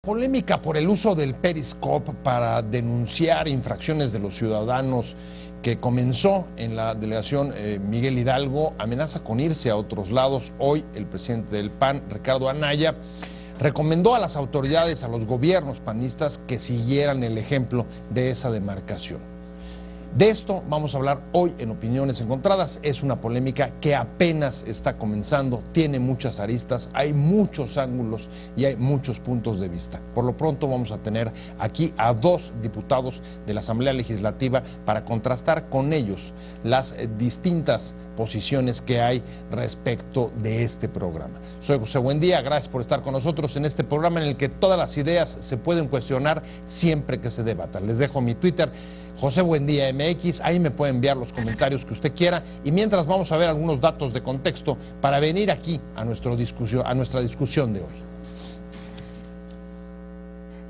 Polémica por el uso del Periscope para denunciar infracciones de los ciudadanos que comenzó en la delegación Miguel Hidalgo amenaza con irse a otros lados. Hoy el presidente del PAN, Ricardo Anaya, recomendó a las autoridades, a los gobiernos panistas que siguieran el ejemplo de esa demarcación. De esto vamos a hablar hoy en Opiniones Encontradas. Es una polémica que apenas está comenzando, tiene muchas aristas, hay muchos ángulos y hay muchos puntos de vista. Por lo pronto vamos a tener aquí a dos diputados de la Asamblea Legislativa para contrastar con ellos las distintas posiciones que hay respecto de este programa. Soy José Buendía, gracias por estar con nosotros en este programa en el que todas las ideas se pueden cuestionar siempre que se debatan. Les dejo mi Twitter, José Buendía MX, ahí me puede enviar los comentarios que usted quiera y mientras vamos a ver algunos datos de contexto para venir aquí a nuestra discusión de hoy.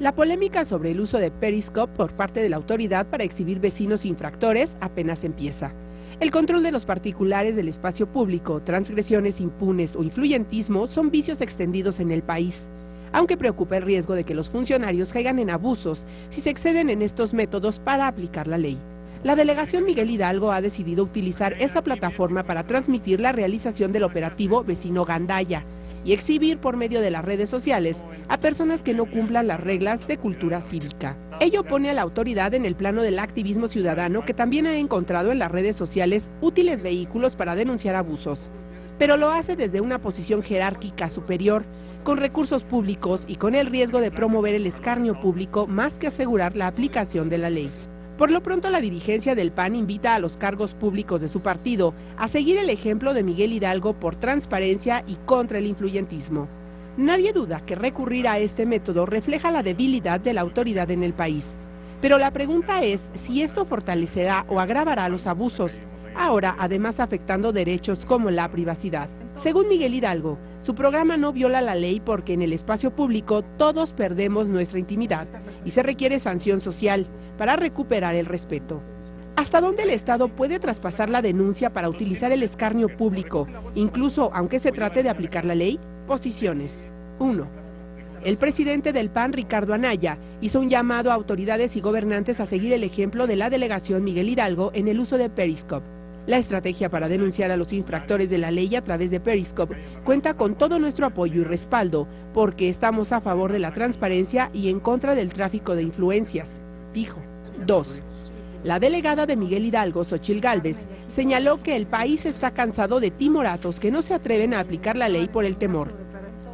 La polémica sobre el uso de Periscope por parte de la autoridad para exhibir vecinos infractores apenas empieza. El control de los particulares del espacio público, transgresiones impunes o influyentismo son vicios extendidos en el país, aunque preocupa el riesgo de que los funcionarios caigan en abusos si se exceden en estos métodos para aplicar la ley. La delegación Miguel Hidalgo ha decidido utilizar esa plataforma para transmitir la realización del operativo Vecino Gandaya y exhibir por medio de las redes sociales a personas que no cumplan las reglas de cultura cívica. Ello pone a la autoridad en el plano del activismo ciudadano que también ha encontrado en las redes sociales útiles vehículos para denunciar abusos, pero lo hace desde una posición jerárquica superior, con recursos públicos y con el riesgo de promover el escarnio público más que asegurar la aplicación de la ley. Por lo pronto, la dirigencia del PAN invita a los cargos públicos de su partido a seguir el ejemplo de Miguel Hidalgo por transparencia y contra el influyentismo. Nadie duda que recurrir a este método refleja la debilidad de la autoridad en el país, pero la pregunta es si esto fortalecerá o agravará los abusos, ahora además afectando derechos como la privacidad. Según Miguel Hidalgo, su programa no viola la ley porque en el espacio público todos perdemos nuestra intimidad y se requiere sanción social para recuperar el respeto. ¿Hasta dónde el Estado puede traspasar la denuncia para utilizar el escarnio público, incluso aunque se trate de aplicar la ley? Posiciones. 1. El presidente del PAN, Ricardo Anaya, hizo un llamado a autoridades y gobernantes a seguir el ejemplo de la delegación Miguel Hidalgo en el uso de Periscope. La estrategia para denunciar a los infractores de la ley a través de Periscope cuenta con todo nuestro apoyo y respaldo porque estamos a favor de la transparencia y en contra del tráfico de influencias, dijo. 2. La delegada de Miguel Hidalgo, Xochitl Gálvez, señaló que el país está cansado de timoratos que no se atreven a aplicar la ley por el temor.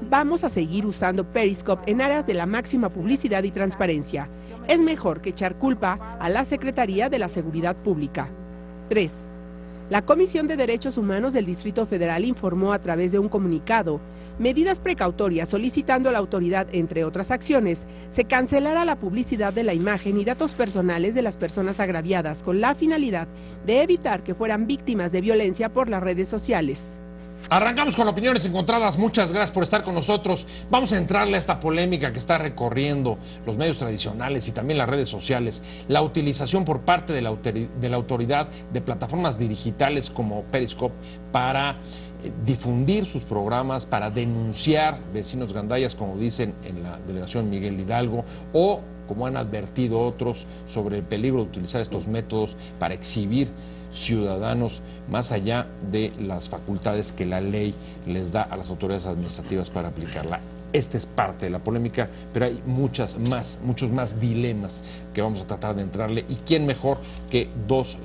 Vamos a seguir usando Periscope en áreas de la máxima publicidad y transparencia. Es mejor que echar culpa a la Secretaría de la Seguridad Pública. 3. La Comisión de Derechos Humanos del Distrito Federal informó a través de un comunicado medidas precautorias solicitando a la autoridad, entre otras acciones, se cancelara la publicidad de la imagen y datos personales de las personas agraviadas con la finalidad de evitar que fueran víctimas de violencia por las redes sociales. Arrancamos con Opiniones Encontradas. Muchas gracias por estar con nosotros. Vamos a entrarle a esta polémica que está recorriendo los medios tradicionales y también las redes sociales. La utilización por parte de la autoridad de plataformas digitales como Periscope para difundir sus programas, para denunciar vecinos gandayas, como dicen en la delegación Miguel Hidalgo, o como han advertido otros sobre el peligro de utilizar estos métodos para exhibir ciudadanos más allá de las facultades que la ley les da a las autoridades administrativas para aplicarla. Esta es parte de la polémica, pero hay muchos más dilemas que vamos a tratar de entrarle. ¿Y quién mejor que dos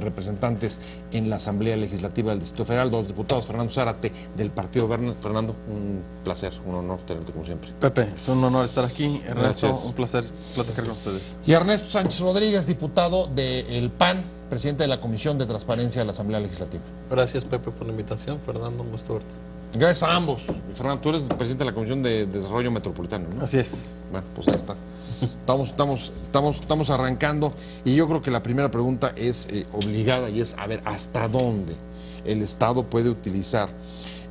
representantes en la Asamblea Legislativa del Distrito Federal, dos diputados, Fernando Zárate del Partido Verde? Fernando, un placer, un honor tenerte como siempre. Pepe, es un honor estar aquí. Ernesto, Gracias. Un placer platicar con ustedes. Y Ernesto Sánchez Rodríguez, diputado del PAN, presidente de la Comisión de Transparencia de la Asamblea Legislativa. Gracias, Pepe, por la invitación. Fernando, un gusto verte. Gracias a ambos. Fernando, tú eres el presidente de la Comisión de Desarrollo Metropolitano, ¿no? Así es. Bueno, pues ahí está. Estamos arrancando y yo creo que la primera pregunta es obligada y es, a ver, ¿hasta dónde el Estado puede utilizar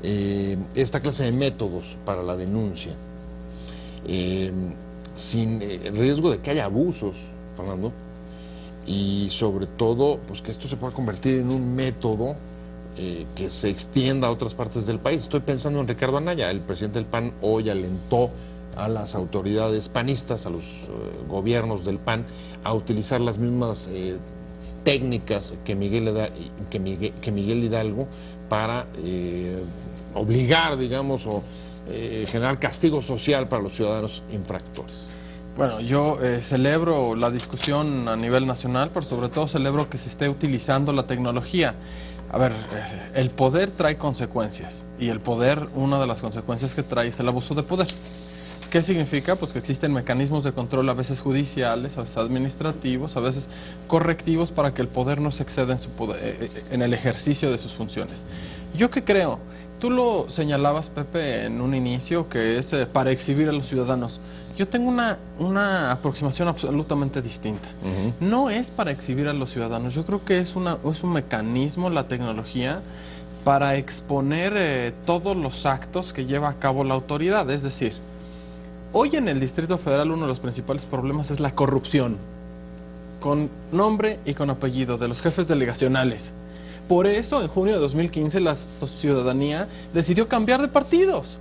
esta clase de métodos para la denuncia sin el riesgo de que haya abusos, Fernando? Y sobre todo, pues que esto se pueda convertir en un método que se extienda a otras partes del país. Estoy pensando en Ricardo Anaya, el presidente del PAN hoy alentó a las autoridades panistas, a los gobiernos del PAN, a utilizar las mismas técnicas que Miguel Hidalgo para obligar, digamos, o generar castigo social para los ciudadanos infractores. Bueno, yo celebro la discusión a nivel nacional, pero sobre todo celebro que se esté utilizando la tecnología. A ver, el poder trae consecuencias y el poder, una de las consecuencias que trae es el abuso de poder. ¿Qué significa? Pues que existen mecanismos de control a veces judiciales, a veces administrativos, a veces correctivos para que el poder no se exceda en, su poder, en el ejercicio de sus funciones. ¿Yo qué creo? Tú lo señalabas, Pepe, en un inicio, que es para exhibir a los ciudadanos. Yo tengo una aproximación absolutamente distinta. No es para exhibir a los ciudadanos. Yo creo que es un mecanismo, la tecnología, para exponer todos los actos que lleva a cabo la autoridad. Es decir, hoy en el Distrito Federal uno de los principales problemas es la corrupción, con nombre y con apellido, de los jefes delegacionales. Por eso, en junio de 2015, la ciudadanía decidió cambiar de partidos.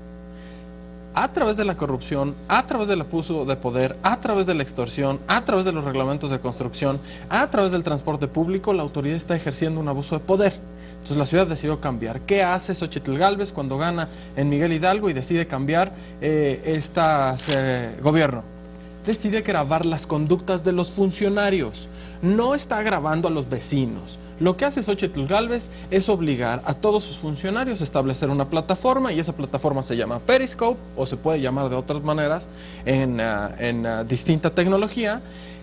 A través de la corrupción, a través del abuso de poder, a través de la extorsión, a través de los reglamentos de construcción, a través del transporte público, la autoridad está ejerciendo un abuso de poder. Entonces la ciudad decidió cambiar. ¿Qué hace Xóchitl Gálvez cuando gana en Miguel Hidalgo y decide cambiar gobierno? Decide grabar las conductas de los funcionarios. No está grabando a los vecinos. Lo que hace Xóchitl Gálvez es obligar a todos sus funcionarios a establecer una plataforma, y esa plataforma se llama Periscope, o se puede llamar de otras maneras en distinta tecnología.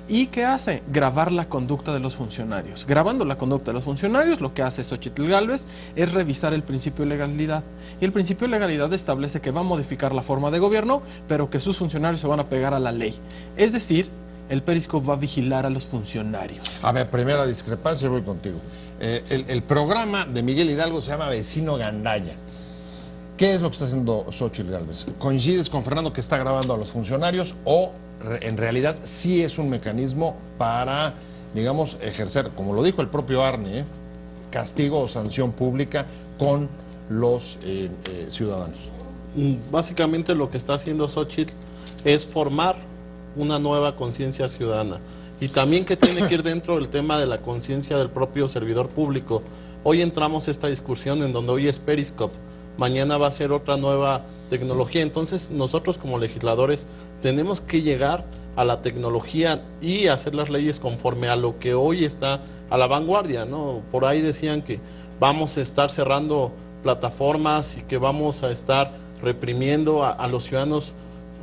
¿Y qué hace? Grabar la conducta de los funcionarios. Grabando la conducta de los funcionarios, lo que hace Xóchitl Gálvez es revisar el principio de legalidad. Y el principio de legalidad establece que va a modificar la forma de gobierno, pero que sus funcionarios se van a pegar a la ley. Es decir, el Periscope va a vigilar a los funcionarios. A ver, primera discrepancia, voy contigo. El programa de Miguel Hidalgo se llama Vecino Gandaya. ¿Qué es lo que está haciendo Xóchitl Gálvez? ¿Coincides con Fernando que está grabando a los funcionarios o en realidad sí es un mecanismo para, digamos, ejercer, como lo dijo el propio Arne, castigo o sanción pública con los ciudadanos? Básicamente lo que está haciendo Xóchitl es formar una nueva conciencia ciudadana, y también que tiene que ir dentro del tema de la conciencia del propio servidor público. Hoy entramos a esta discusión en donde hoy es Periscope, mañana va a ser otra nueva tecnología. Entonces nosotros como legisladores tenemos que llegar a la tecnología y hacer las leyes conforme a lo que hoy está a la vanguardia, ¿no? Por ahí decían que vamos a estar cerrando plataformas y que vamos a estar reprimiendo a los ciudadanos.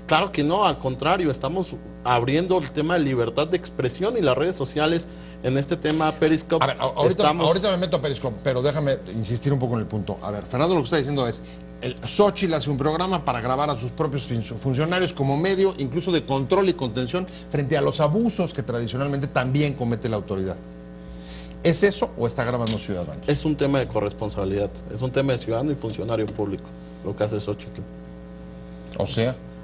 Claro que no, al contrario, estamos abriendo el tema de libertad de expresión, y las redes sociales en este tema Periscope. A ver, ahorita me meto a Periscope, pero déjame insistir un poco en el punto. A ver, Fernando lo que está diciendo es, Xóchitl hace un programa para grabar a sus propios funcionarios como medio incluso de control y contención frente a los abusos que tradicionalmente también comete la autoridad. ¿Es eso o está grabando ciudadanos? Es un tema de corresponsabilidad, es un tema de ciudadano y funcionario público, lo que hace Xóchitl.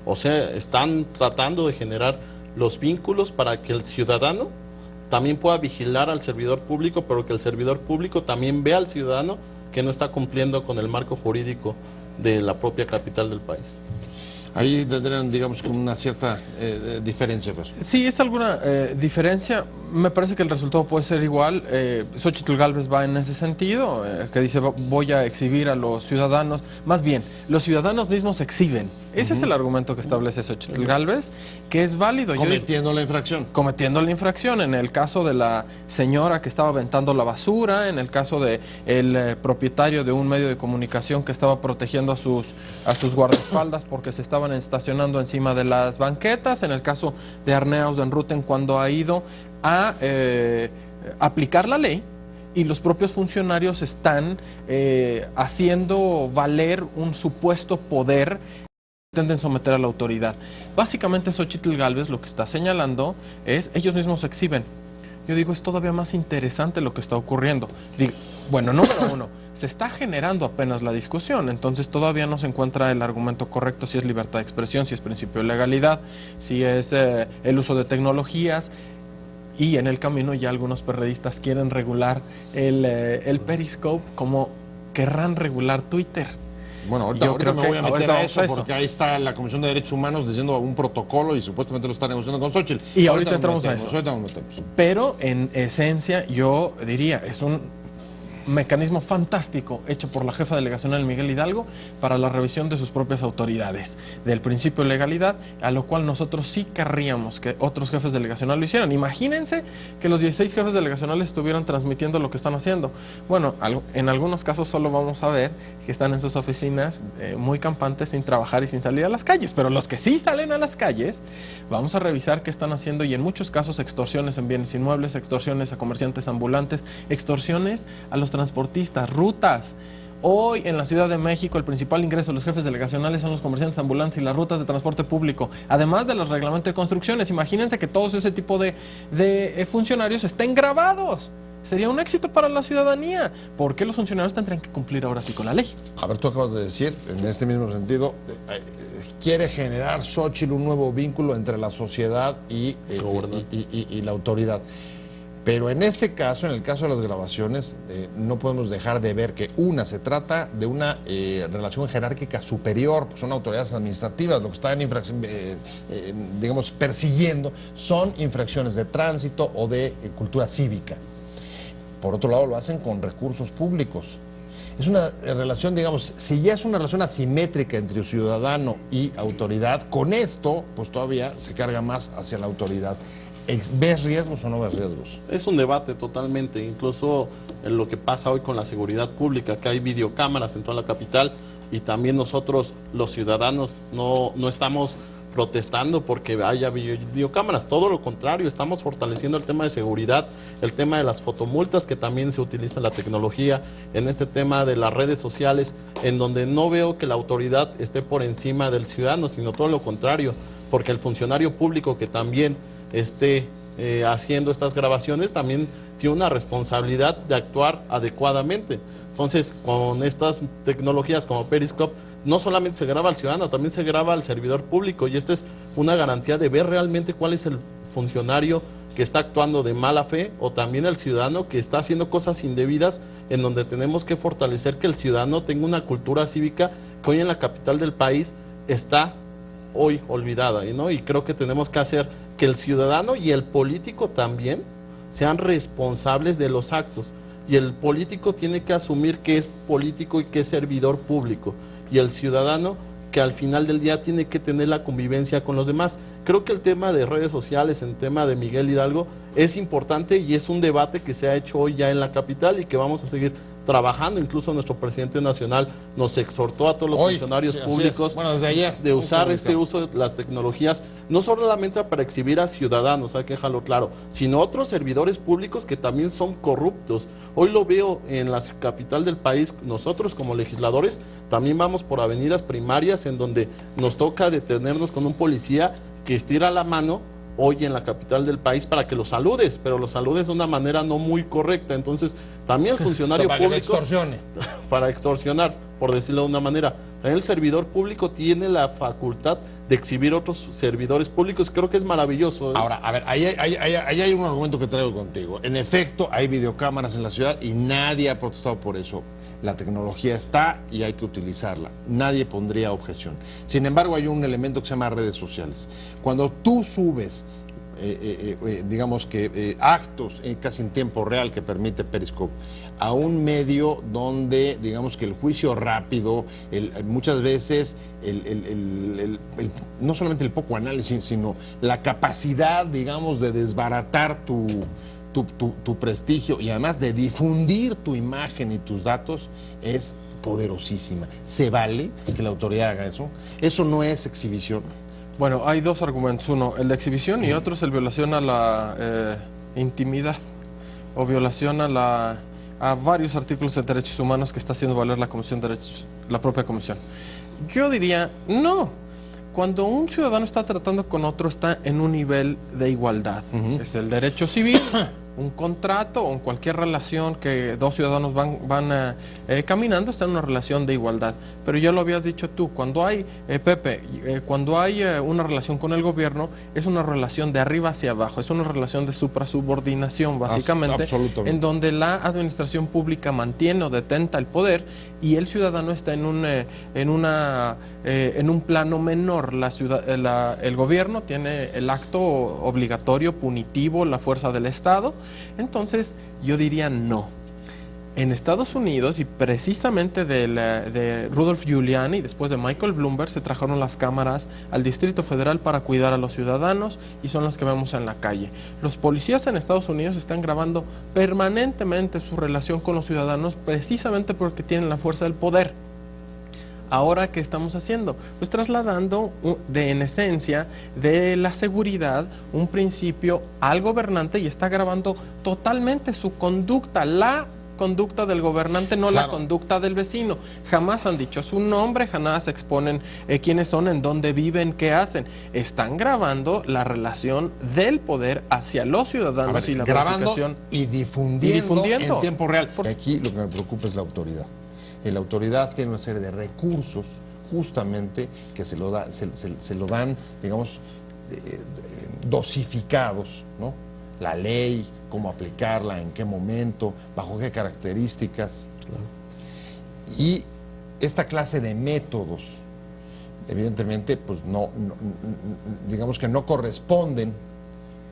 O sea, están tratando de generar los vínculos para que el ciudadano también pueda vigilar al servidor público, pero que el servidor público también vea al ciudadano que no está cumpliendo con el marco jurídico de la propia capital del país. Ahí tendrían, digamos, como una cierta diferencia, Fer. Sí, es alguna diferencia. Me parece que el resultado puede ser igual. Xóchitl Gálvez va en ese sentido, que dice voy a exhibir a los ciudadanos. Más bien, los ciudadanos mismos exhiben. Ese es el argumento que establece Xóchitl Gálvez, que es válido. Cometiendo la infracción. Cometiendo la infracción. En el caso de la señora que estaba aventando la basura, en el caso de el propietario de un medio de comunicación que estaba protegiendo a sus guardaespaldas porque se estaban estacionando encima de las banquetas, en el caso de Arne Ausdenruten cuando ha ido a aplicar la ley y los propios funcionarios están haciendo valer un supuesto poder que pretenden someter a la autoridad. Básicamente Xóchitl Gálvez lo que está señalando es ellos mismos se exhiben. Yo digo, es todavía más interesante lo que está ocurriendo. Bueno, número uno, se está generando apenas la discusión, entonces todavía no se encuentra el argumento correcto si es libertad de expresión, si es principio de legalidad, si es el uso de tecnologías, y en el camino ya algunos periodistas quieren regular el Periscope como querrán regular Twitter. Bueno, Yo ahorita creo me que voy a meter ahorita a vamos eso, a eso. porque ahí está la Comisión de Derechos Humanos diciendo un protocolo y supuestamente lo está negociando con Xochitl. Y ahorita nos entramos a metemos, eso. ahorita nos metemos. Pero en esencia yo diría, es un mecanismo fantástico hecho por la jefa delegacional Miguel Hidalgo para la revisión de sus propias autoridades, del principio de legalidad, a lo cual nosotros sí querríamos que otros jefes delegacionales lo hicieran. Imagínense que los 16 jefes delegacionales estuvieran transmitiendo lo que están haciendo. Bueno, en algunos casos solo vamos a ver que están en sus oficinas muy campantes, sin trabajar y sin salir a las calles, pero los que sí salen a las calles, vamos a revisar qué están haciendo, y en muchos casos extorsiones en bienes inmuebles, extorsiones a comerciantes ambulantes, extorsiones a los transportistas, rutas. Hoy en la Ciudad de México el principal ingreso de los jefes delegacionales son los comerciantes ambulantes y las rutas de transporte público, además de los reglamentos de construcciones. Imagínense que todos ese tipo de funcionarios estén grabados. Sería un éxito para la ciudadanía, porque los funcionarios tendrían que cumplir ahora sí con la ley. A ver, tú acabas de decir, en este mismo sentido, quiere generar Xochitl un nuevo vínculo entre la sociedad y la autoridad. Pero en este caso, en el caso de las grabaciones, no podemos dejar de ver que se trata de una relación jerárquica superior, pues son autoridades administrativas, lo que están digamos, persiguiendo son infracciones de tránsito o de cultura cívica. Por otro lado, lo hacen con recursos públicos. Es una relación, digamos, si ya es una relación asimétrica entre ciudadano y autoridad, con esto, pues todavía se carga más hacia la autoridad. ¿Ves riesgos o no ves riesgos? Es un debate totalmente, incluso en lo que pasa hoy con la seguridad pública, que hay videocámaras en toda la capital, y también nosotros, los ciudadanos, no estamos protestando porque haya videocámaras, todo lo contrario, estamos fortaleciendo el tema de seguridad, el tema de las fotomultas, que también se utiliza la tecnología, en este tema de las redes sociales, en donde no veo que la autoridad esté por encima del ciudadano, sino todo lo contrario, porque el funcionario público que también esté haciendo estas grabaciones también tiene una responsabilidad de actuar adecuadamente. Entonces, con estas tecnologías como Periscope, no solamente se graba al ciudadano, también se graba al servidor público, y esta es una garantía de ver realmente cuál es el funcionario que está actuando de mala fe, o también el ciudadano que está haciendo cosas indebidas, en donde tenemos que fortalecer que el ciudadano tenga una cultura cívica que hoy en la capital del país está hoy olvidada, ¿no? Y creo que tenemos que hacer que el ciudadano y el político también sean responsables de los actos, y el político tiene que asumir que es político y que es servidor público, y el ciudadano que al final del día tiene que tener la convivencia con los demás. Creo que el tema de redes sociales, el tema de Miguel Hidalgo, es importante, y es un debate que se ha hecho hoy ya en la capital y que vamos a seguir trabajando. Incluso nuestro presidente nacional nos exhortó a todos los funcionarios públicos desde ayer, de usar uso de las tecnologías, no solamente para exhibir a ciudadanos, hay que dejarlo claro, sino otros servidores públicos que también son corruptos. Hoy lo veo en la capital del país, nosotros como legisladores también vamos por avenidas primarias en donde nos toca detenernos con un policía que estira la mano hoy en la capital del país para que lo saludes, pero lo saludes de una manera no muy correcta. Entonces, también el funcionario para que público... extorsione. Para extorsionar, por decirlo de una manera. También el servidor público tiene la facultad de exhibir otros servidores públicos. Creo que es maravilloso. Ahora, a ver, ahí hay un argumento que traigo contigo. En efecto, hay videocámaras en la ciudad y nadie ha protestado por eso. La tecnología está y hay que utilizarla. Nadie pondría objeción. Sin embargo, hay un elemento que se llama redes sociales. Cuando tú subes, digamos que actos casi en tiempo real que permite Periscope a un medio donde, digamos que el juicio rápido, muchas veces no solamente el poco análisis, sino la capacidad, digamos, de desbaratar tu prestigio y además de difundir tu imagen y tus datos es poderosísima. ¿Se vale que la autoridad haga eso? Eso no es exhibición. Bueno, hay dos argumentos. Uno, el de exhibición, y otro es el violación a la intimidad, o violación a varios artículos de derechos humanos que está haciendo valer la Comisión de Derechos, la propia Comisión. Yo diría, no. Cuando un ciudadano está tratando con otro, está en un nivel de igualdad. Es el derecho civil un contrato o en cualquier relación que dos ciudadanos van caminando, está en una relación de igualdad. Pero ya lo habías dicho tú, cuando hay, Pepe, cuando hay una relación con el gobierno, es una relación de arriba hacia abajo, es una relación de suprasubordinación, básicamente, Absolutamente. en donde la administración pública mantiene o detenta el poder y el ciudadano está en un plano menor. El gobierno tiene el acto obligatorio, punitivo, la fuerza del Estado. Entonces, yo diría no. En Estados Unidos, y precisamente de Rudolph Giuliani, después de Michael Bloomberg, se trajeron las cámaras al Distrito Federal para cuidar a los ciudadanos y son las que vemos en la calle. Los policías en Estados Unidos están grabando permanentemente su relación con los ciudadanos precisamente porque tienen la fuerza del poder. Ahora, ¿qué estamos haciendo? Pues trasladando en esencia de la seguridad un principio al gobernante y está grabando totalmente su conducta, la conducta del gobernante, no Claro. la conducta del vecino. Jamás han dicho su nombre, jamás exponen quiénes son, en dónde viven, qué hacen. Están grabando la relación del poder hacia los ciudadanos A ver, y la grabando verificación. y difundiendo en tiempo real. Por- Aquí lo que me preocupa es la autoridad. La autoridad tiene una serie de recursos justamente que se lo dan, digamos, dosificados, ¿no? La ley, cómo aplicarla, en qué momento, bajo qué características. Y esta clase de métodos, evidentemente, pues digamos que no corresponden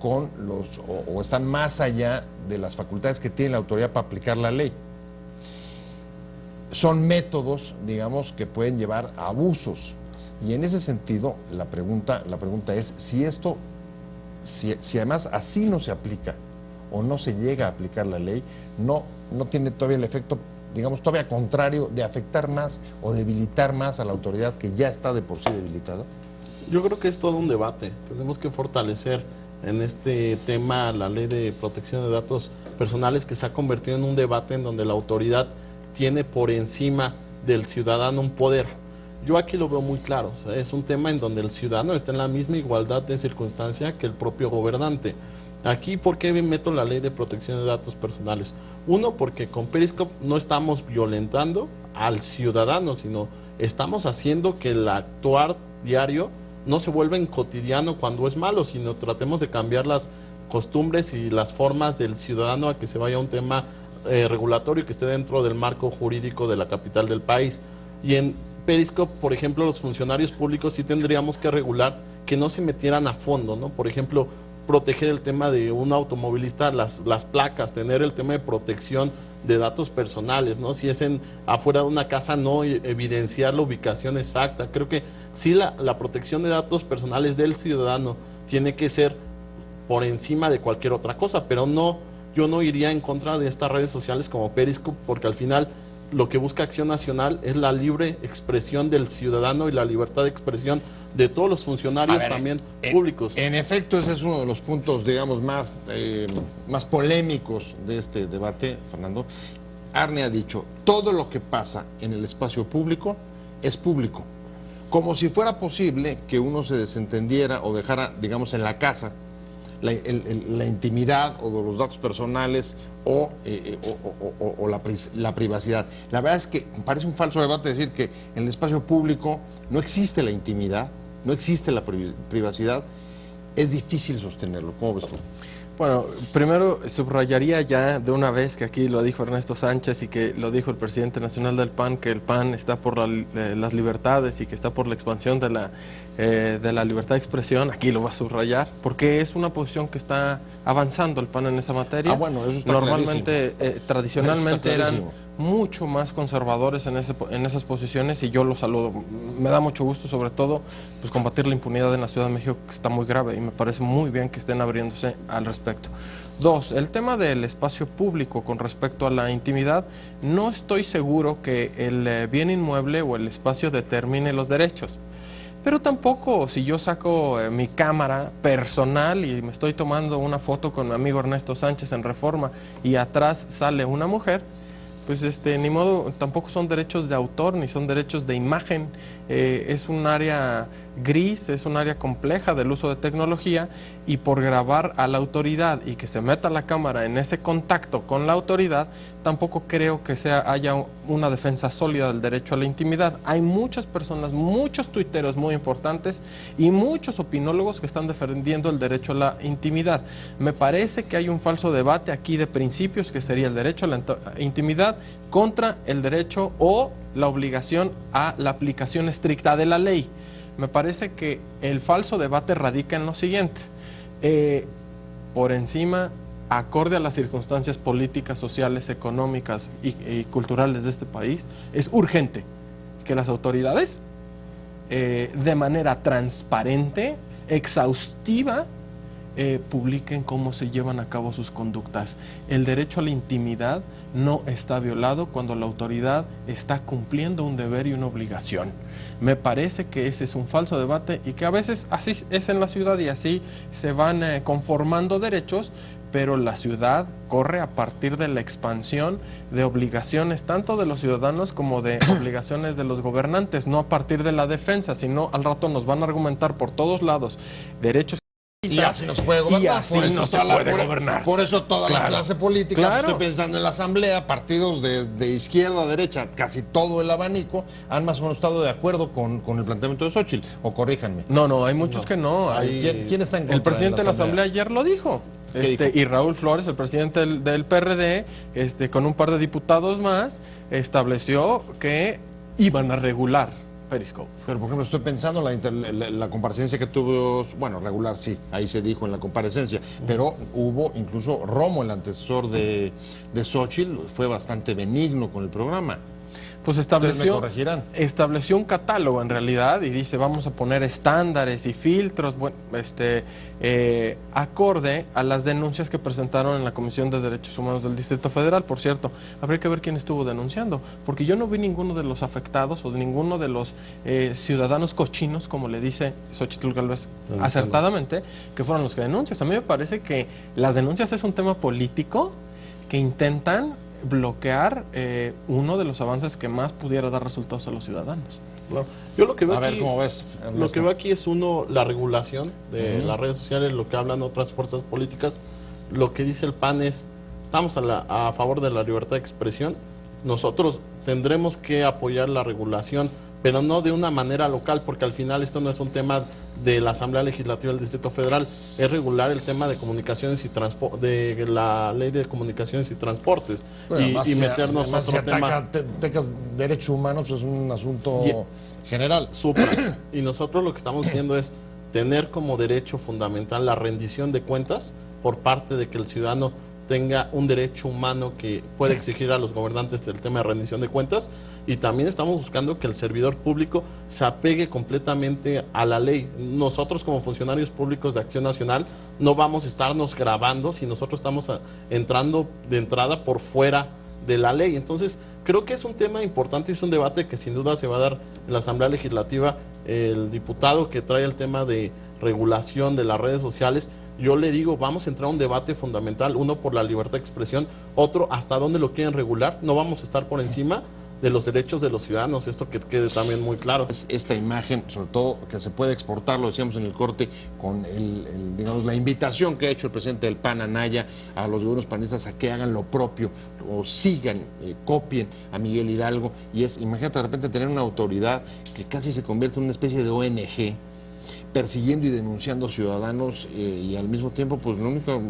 con o están más allá de las facultades que tiene la autoridad para aplicar la ley. Son métodos, digamos, que pueden llevar a abusos. Y en ese sentido, la pregunta es si además así no se aplica o no se llega a aplicar la ley, no tiene todavía el efecto, digamos, todavía contrario de afectar más o debilitar más a la autoridad que ya está de por sí debilitada. Yo creo que es todo un debate. Tenemos que fortalecer en este tema la ley de protección de datos personales, que se ha convertido en un debate en donde la autoridad tiene por encima del ciudadano un poder. Yo aquí lo veo muy claro. O sea, es un tema en donde el ciudadano está en la misma igualdad de circunstancia que el propio gobernante. Aquí, ¿por qué meto la ley de protección de datos personales? Uno, porque con Periscope no estamos violentando al ciudadano, sino estamos haciendo que el actuar diario no se vuelva en cotidiano cuando es malo, sino tratemos de cambiar las costumbres y las formas del ciudadano a que se vaya a un tema regulatorio que esté dentro del marco jurídico de la capital del país. Y en Periscope, por ejemplo, los funcionarios públicos sí tendríamos que regular que no se metieran a fondo, ¿no? Por ejemplo, proteger el tema de un automovilista, las placas, tener el tema de protección de datos personales, ¿no? Si es afuera de una casa, no evidenciar la ubicación exacta. Creo que sí la protección de datos personales del ciudadano tiene que ser por encima de cualquier otra cosa, pero yo no iría en contra de estas redes sociales como Periscope, porque al final lo que busca Acción Nacional es la libre expresión del ciudadano y la libertad de expresión de todos los funcionarios también públicos. En efecto, ese es uno de los puntos, digamos, más polémicos de este debate, Fernando. Arne ha dicho, todo lo que pasa en el espacio público es público. Como si fuera posible que uno se desentendiera o dejara, digamos, en la casa la intimidad o los datos personales o la privacidad. La verdad es que parece un falso debate decir que en el espacio público no existe la intimidad, no existe la privacidad. Es difícil sostenerlo. ¿Cómo ves tú? Bueno, primero subrayaría ya de una vez que aquí lo dijo Ernesto Sánchez y que lo dijo el presidente nacional del PAN, que el PAN está por las libertades y que está por la expansión de la libertad de expresión. Aquí lo va a subrayar, porque es una posición que está avanzando el PAN en esa materia. Ah, bueno, eso está Normalmente, tradicionalmente Eso está eran mucho más conservadores en esas posiciones y yo los saludo. Me da mucho gusto, sobre todo, pues combatir la impunidad en la Ciudad de México, que está muy grave, y me parece muy bien que estén abriéndose al respecto. Dos, el tema del espacio público con respecto a la intimidad, no estoy seguro que el bien inmueble o el espacio determine los derechos. Pero tampoco, si yo saco mi cámara personal y me estoy tomando una foto con mi amigo Ernesto Sánchez en Reforma y atrás sale una mujer, pues ni modo, tampoco son derechos de autor ni son derechos de imagen. Es un área gris, es un área compleja del uso de tecnología, y por grabar a la autoridad y que se meta la cámara en ese contacto con la autoridad, tampoco creo que haya una defensa sólida del derecho a la intimidad. Hay muchas personas, muchos tuiteros muy importantes y muchos opinólogos que están defendiendo el derecho a la intimidad. Me parece que hay un falso debate aquí de principios, que sería el derecho a la intimidad contra el derecho o la obligación a la aplicación estricta de la ley. Me parece que el falso debate radica en lo siguiente: por encima, acorde a las circunstancias políticas, sociales, económicas y culturales de este país, es urgente que las autoridades, de manera transparente, exhaustiva, publiquen cómo se llevan a cabo sus conductas. El derecho a la intimidad no está violado cuando la autoridad está cumpliendo un deber y una obligación. Me parece que ese es un falso debate y que a veces así es en la ciudad y así se van conformando derechos, pero la ciudad corre a partir de la expansión de obligaciones tanto de los ciudadanos como de obligaciones de los gobernantes, no a partir de la defensa, sino al rato nos van a argumentar por todos lados derechos. Y así no se puede gobernar. Y así no se puede gobernar. Por eso toda la clase política, Claro. estoy pensando en la asamblea, partidos de izquierda a derecha, casi todo el abanico, han más o menos estado de acuerdo con el planteamiento de Xóchitl, o corríjanme. No, hay muchos que no. ¿Quién está en contra? El presidente de la asamblea ayer lo dijo. dijo? Y Raúl Flores, el presidente del PRD, con un par de diputados más, estableció que iban a regular Periscope. Pero, por ejemplo, estoy pensando en la comparecencia que tuvo, bueno, regular sí, ahí se dijo en la comparecencia, pero hubo incluso Romo, el antecesor de Xóchitl, fue bastante benigno con el programa. Pues Ustedes me corregirán. estableció un catálogo en realidad y dice vamos a poner estándares y filtros acorde a las denuncias que presentaron en la Comisión de Derechos Humanos del Distrito Federal. Por cierto, habría que ver quién estuvo denunciando, porque yo no vi ninguno de los afectados o ninguno de los ciudadanos cochinos, como le dice Xóchitl Gálvez acertadamente, que fueron los que denuncian. A mí me parece que las denuncias es un tema político que intentan bloquear uno de los avances que más pudiera dar resultados a los ciudadanos. Claro. Yo lo que veo A ver, aquí, ¿cómo ves, Ernesto? lo que veo aquí es la regulación de las redes sociales, lo que hablan otras fuerzas políticas. Lo que dice el PAN es, estamos a favor de la libertad de expresión. Nosotros tendremos que apoyar la regulación, pero no de una manera local, porque al final esto no es un tema de la Asamblea Legislativa del Distrito Federal, es regular el tema de comunicaciones y de la Ley de Comunicaciones y Transportes, Bueno, y meternos a otro tema. Atacas derechos humanos, pues es un asunto general. Supra. Y nosotros lo que estamos haciendo es tener como derecho fundamental la rendición de cuentas por parte de que el ciudadano tenga un derecho humano que puede exigir a los gobernantes el tema de rendición de cuentas, y también estamos buscando que el servidor público se apegue completamente a la ley. Nosotros como funcionarios públicos de Acción Nacional no vamos a estarnos grabando si nosotros estamos entrando de entrada por fuera de la ley. Entonces creo que es un tema importante y es un debate que sin duda se va a dar en la Asamblea Legislativa. El diputado que trae el tema de regulación de las redes sociales, yo le digo, vamos a entrar a un debate fundamental, uno por la libertad de expresión, otro hasta dónde lo quieren regular. No vamos a estar por encima de los derechos de los ciudadanos, esto que quede también muy claro. Esta imagen, sobre todo que se puede exportar, lo decíamos en el corte, con digamos, la invitación que ha hecho el presidente del PAN, Anaya, a los gobiernos panistas a que hagan lo propio, o sigan, copien a Miguel Hidalgo, y imagínate de repente tener una autoridad que casi se convierte en una especie de ONG, persiguiendo y denunciando ciudadanos y al mismo tiempo, pues lo único,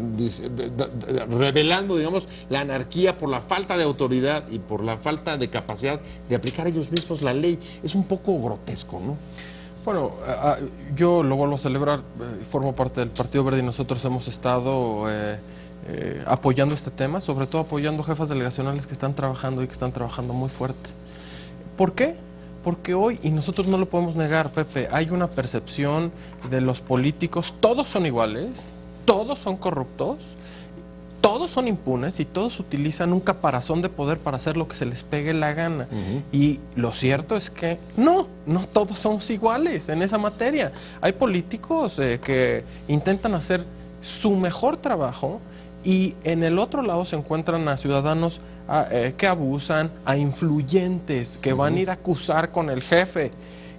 revelando, digamos, la anarquía por la falta de autoridad y por la falta de capacidad de aplicar ellos mismos la ley. Es un poco grotesco, ¿no? Bueno, yo lo vuelvo a celebrar, formo parte del Partido Verde y nosotros hemos estado apoyando este tema, sobre todo apoyando jefas delegacionales que están trabajando y que están trabajando muy fuerte. ¿Por qué? Porque hoy, y nosotros no lo podemos negar, Pepe, hay una percepción de los políticos, todos son iguales, todos son corruptos, todos son impunes y todos utilizan un caparazón de poder para hacer lo que se les pegue la gana. Y lo cierto es que no todos somos iguales en esa materia. Hay políticos que intentan hacer su mejor trabajo y en el otro lado se encuentran a ciudadanos que abusan, a influyentes que van a ir a acusar con el jefe.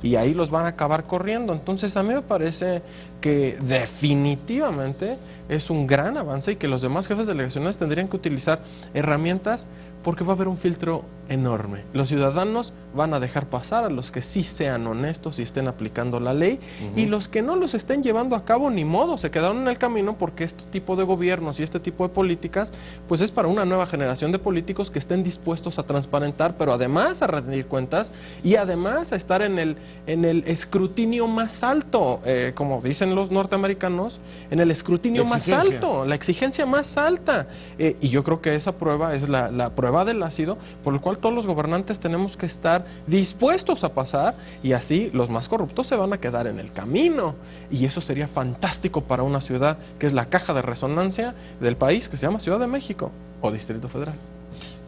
y ahí los van a acabar corriendo. Entonces a mí me parece que definitivamente es un gran avance y que los demás jefes delegacionales tendrían que utilizar herramientas, porque va a haber un filtro enorme. Los ciudadanos van a dejar pasar a los que sí sean honestos y estén aplicando la ley, y los que no los estén llevando a cabo, ni modo, se quedaron en el camino, porque este tipo de gobiernos y este tipo de políticas pues es para una nueva generación de políticos que estén dispuestos a transparentar, pero además a rendir cuentas y además a estar en el escrutinio más alto, como dicen los norteamericanos, en el escrutinio más alto, la exigencia más alta. Y yo creo que esa prueba es la prueba del ácido, por el cual todos los gobernantes tenemos que estar dispuestos a pasar, y así los más corruptos se van a quedar en el camino. Y eso sería fantástico para una ciudad que es la caja de resonancia del país, que se llama Ciudad de México o Distrito Federal.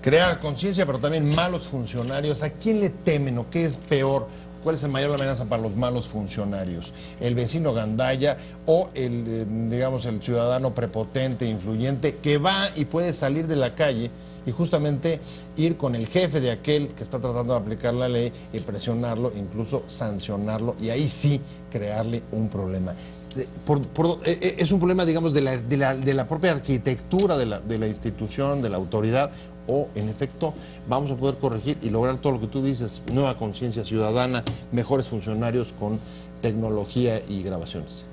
Crear conciencia, pero también malos funcionarios. ¿A quién le temen o qué es peor? ¿Cuál es la mayor amenaza para los malos funcionarios? ¿El vecino gandalla o digamos, el ciudadano prepotente, influyente, que va y puede salir de la calle y justamente ir con el jefe de aquel que está tratando de aplicar la ley y presionarlo, incluso sancionarlo, y ahí sí crearle un problema? Es un problema, digamos, de la propia arquitectura de la institución, de la autoridad, o en efecto vamos a poder corregir y lograr todo lo que tú dices: nueva conciencia ciudadana, mejores funcionarios con tecnología y grabaciones.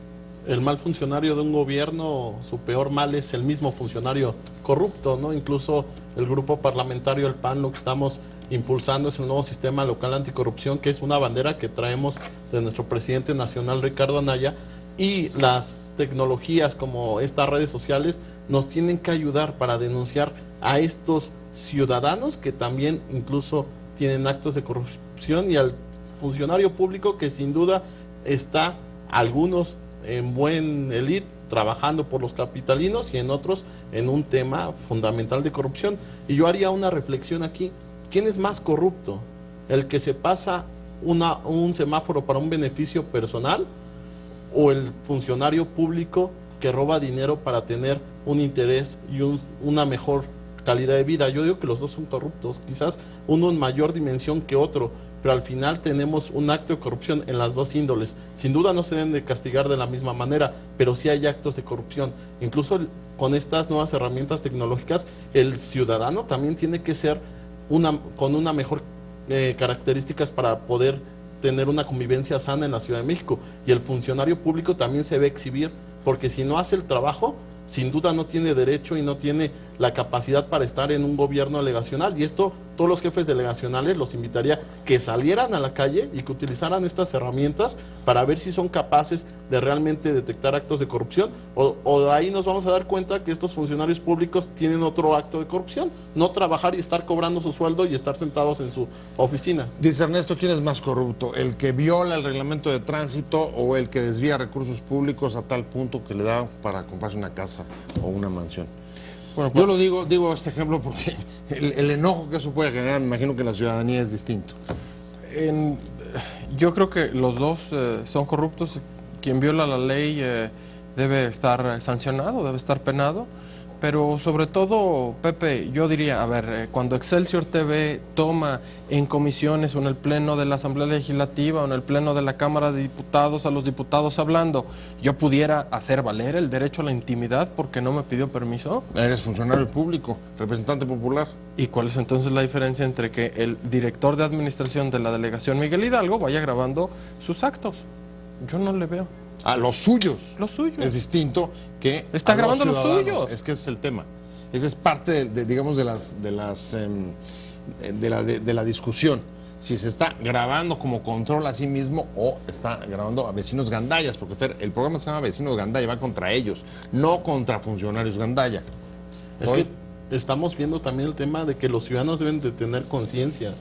El mal funcionario de un gobierno, su peor mal es el mismo funcionario corrupto, ¿no? Incluso el grupo parlamentario, el PAN, lo que estamos impulsando es el nuevo sistema local anticorrupción, que es una bandera que traemos de nuestro presidente nacional, Ricardo Anaya, y las tecnologías como estas redes sociales nos tienen que ayudar para denunciar a estos ciudadanos que también incluso tienen actos de corrupción, y al funcionario público que sin duda está, algunos en buen élite, trabajando por los capitalinos, y en otros en un tema fundamental de corrupción. Y yo haría una reflexión aquí: ¿quién es más corrupto? ¿El que se pasa un semáforo para un beneficio personal, o el funcionario público que roba dinero para tener un interés y una mejor calidad de vida? Yo digo que los dos son corruptos, quizás uno en mayor dimensión que otro, pero al final tenemos un acto de corrupción en las dos índoles. Sin duda no se deben de castigar de la misma manera, pero sí hay actos de corrupción. Incluso con estas nuevas herramientas tecnológicas, el ciudadano también tiene que ser con una mejor características para poder tener una convivencia sana en la Ciudad de México. Y el funcionario público también se ve exhibir, porque si no hace el trabajo, sin duda no tiene derecho y no tiene la capacidad para estar en un gobierno delegacional. Y esto, todos los jefes delegacionales los invitaría que salieran a la calle y que utilizaran estas herramientas para ver si son capaces de realmente detectar actos de corrupción, o de ahí nos vamos a dar cuenta que estos funcionarios públicos tienen otro acto de corrupción: no trabajar y estar cobrando su sueldo y estar sentados en su oficina. Dice Ernesto, ¿quién es más corrupto? ¿El que viola el reglamento de tránsito o el que desvía recursos públicos a tal punto que le da para comprarse una casa o una mansión? Bueno, pues, yo lo digo este ejemplo porque el enojo que eso puede generar, me imagino que la ciudadanía es distinto. Yo creo que los dos son corruptos. Quien viola la ley debe estar sancionado, debe estar penado. Pero sobre todo, Pepe, yo diría, a ver, cuando Excelsior TV toma en comisiones o en el pleno de la Asamblea Legislativa o en el pleno de la Cámara de Diputados a los diputados hablando, ¿yo pudiera hacer valer el derecho a la intimidad porque no me pidió permiso? Eres funcionario público, representante popular. ¿Y cuál es entonces la diferencia entre que el director de administración de la delegación Miguel Hidalgo vaya grabando sus actos? Yo no le veo. A los suyos. Los suyos. Es distinto que está grabando los suyos. Es que ese es el tema. Ese es parte digamos de la discusión. Si se está grabando como control a sí mismo o está grabando a vecinos gandallas, porque Fer, el programa se llama Vecinos Gandalla, va contra ellos, no contra funcionarios gandalla. Es que estamos viendo también el tema de que los ciudadanos deben de tener conciencia.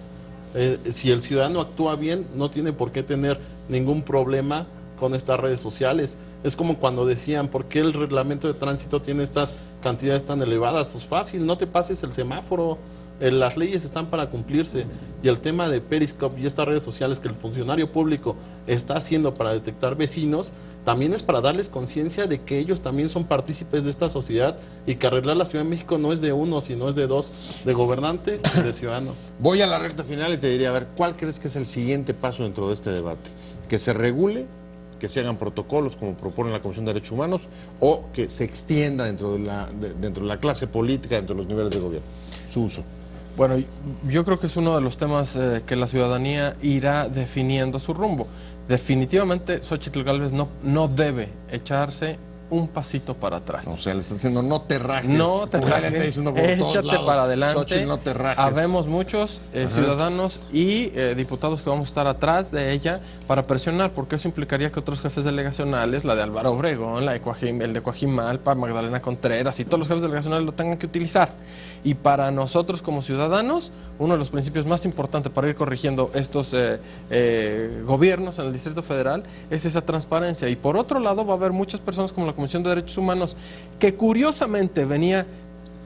Si el ciudadano actúa bien, no tiene por qué tener ningún problema con estas redes sociales. Es como cuando decían, ¿por qué el reglamento de tránsito tiene estas cantidades tan elevadas? Pues fácil, no te pases el semáforo. Las leyes están para cumplirse y el tema de Periscope y estas redes sociales que el funcionario público está haciendo para detectar vecinos, también es para darles conciencia de que ellos también son partícipes de esta sociedad y que arreglar la Ciudad de México no es de uno, sino es de dos, de gobernante y de ciudadano. Voy a la recta final y te diría, a ver, ¿cuál crees que es el siguiente paso dentro de este debate? ¿Que se regule, que se hagan protocolos como propone la Comisión de Derechos Humanos o que se extienda dentro de la clase política, dentro de los niveles de gobierno, su uso? Bueno, yo creo que es uno de los temas que la ciudadanía irá definiendo su rumbo. Definitivamente, Xóchitl Gálvez no debe echarse un pasito para atrás. O sea, le está diciendo, no te rajes. No te rajes, está diciendo por todos échate lados, para adelante. Xóchitl, no te rajes. Habemos muchos ciudadanos y diputados que vamos a estar atrás de ella para presionar, porque eso implicaría que otros jefes delegacionales, la de Álvaro Obregón, la de el de Coajimalpa, Magdalena Contreras y todos los jefes delegacionales lo tengan que utilizar. Y para nosotros como ciudadanos, uno de los principios más importantes para ir corrigiendo estos gobiernos en el Distrito Federal es esa transparencia. Y por otro lado va a haber muchas personas como la Comisión de Derechos Humanos que curiosamente venía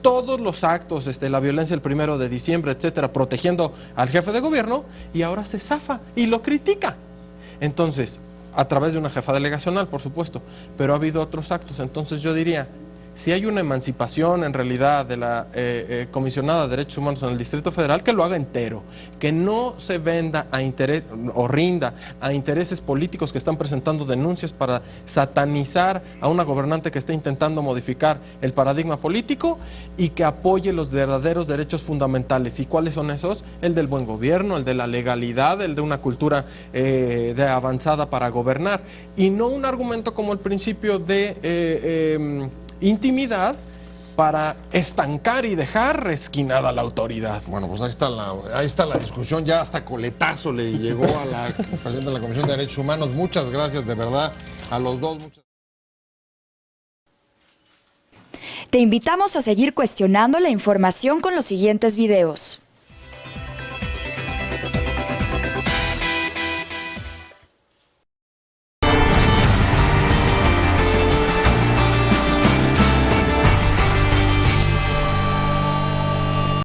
todos los actos, la violencia el 1 de diciembre, etcétera, protegiendo al jefe de gobierno y ahora se zafa y lo critica. Entonces, a través de una jefa delegacional, por supuesto, pero ha habido otros actos. Entonces yo diría, si hay una emancipación en realidad de la comisionada de Derechos Humanos en el Distrito Federal, que lo haga entero, que no se venda a interés o rinda a intereses políticos que están presentando denuncias para satanizar a una gobernante que está intentando modificar el paradigma político y que apoye los verdaderos derechos fundamentales. ¿Y cuáles son esos? El del buen gobierno, el de la legalidad, el de una cultura de avanzada para gobernar, y no un argumento como el principio de intimidad para estancar y dejar esquinada la autoridad. Bueno, pues ahí está la discusión, ya hasta coletazo le llegó a la presidenta de la Comisión de Derechos Humanos. Muchas gracias de verdad a los dos. Te invitamos a seguir cuestionando la información con los siguientes videos.